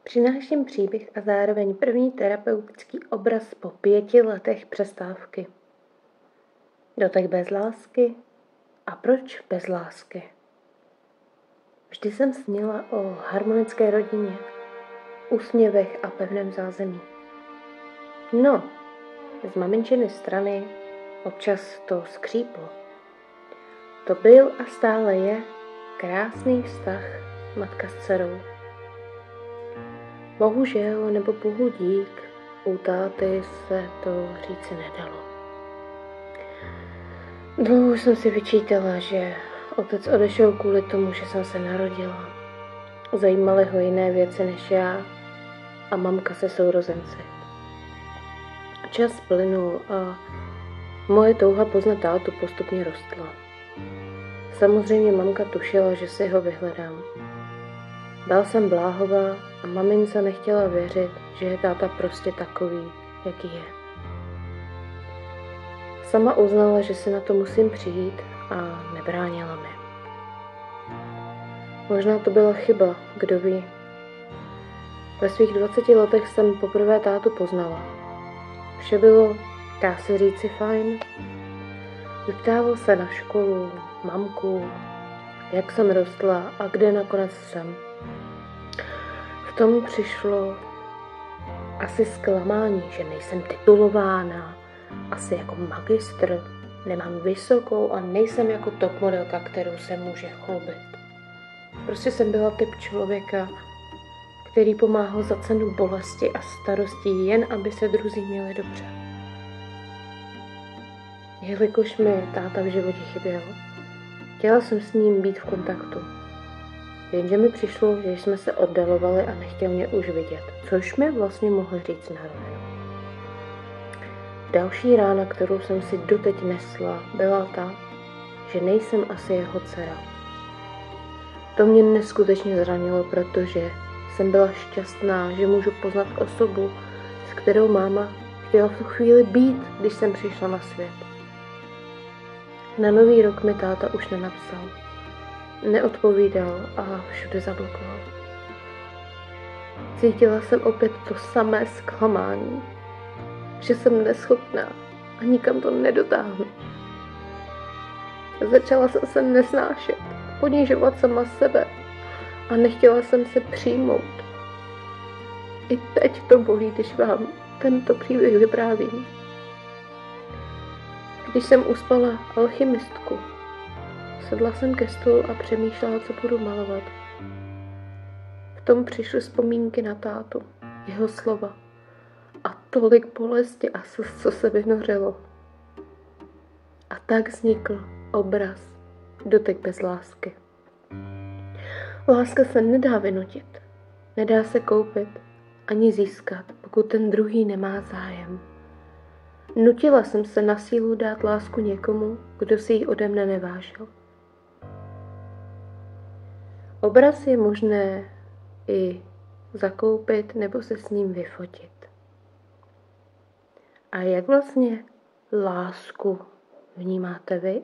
Přináším příběh a zároveň první terapeutický obraz po 5 letech přestávky. Dotek bez lásky? A proč bez lásky? Vždy jsem snila o harmonické rodině, úsměvech a pevném zázemí. No, z maminčiny strany občas to skříplo. To byl a stále je krásný vztah matka s dcerou. Bohužel nebo bohu dík, u táty se to říci nedalo. Dlouho jsem si vyčítala, že otec odešel kvůli tomu, že jsem se narodila. Zajímaly ho jiné věci než já a mamka se sourozenci. Čas plynul a moje touha poznat tátu postupně rostla. Samozřejmě mamka tušila, že si ho vyhledám. Byla jsem bláhová a mamince nechtěla věřit, že je táta prostě takový, jaký je. Sama uznala, že si na to musím přijít a nebránila mi. Možná to byla chyba, kdo ví. Ve svých 20 letech jsem poprvé tátu poznala. Vše bylo, dá se říci, fajn. Vyptával se na školu, mamku, jak jsem rostla a kde nakonec jsem. V tom přišlo asi zklamání, že nejsem titulována, asi jako magistr, nemám vysokou a nejsem jako top modelka, kterou se může chlubit. Prostě jsem byla typ člověka, který pomáhal za cenu bolesti a starostí, jen aby se druzí měli dobře. Jelikož mi táta v životě chyběl, chtěla jsem s ním být v kontaktu. Jenže mi přišlo, že jsme se oddalovali a nechtěl mě už vidět, což mi vlastně mohl říct na rovinu. Další rána, kterou jsem si doteď nesla, byla ta, že nejsem asi jeho dcera. To mě neskutečně zranilo, protože jsem byla šťastná, že můžu poznat osobu, s kterou máma chtěla v tu chvíli být, když jsem přišla na svět. Na Nový rok mi táta už nenapsal, neodpovídal a všude zablokoval. Cítila jsem opět to samé zklamání, že jsem neschopná a nikam to nedotáhnu. Začala jsem se nesnášet, ponižovat sama sebe a nechtěla jsem se přijmout. I teď to bolí, když vám tento příběh vyprávím. Když jsem uspala alchymistku, sedla jsem ke stolu a přemýšlela, co budu malovat. V tom přišly vzpomínky na tátu, jeho slova a tolik bolesti a slz, co se vynořilo. A tak vznikl obraz Dotek bez lásky. Láska se nedá vynutit, nedá se koupit ani získat, pokud ten druhý nemá zájem. Nutila jsem se na sílu dát lásku někomu, kdo si ji ode mne nevážil. Obraz je možné i zakoupit nebo se s ním vyfotit. A jak vlastně lásku vnímáte vy?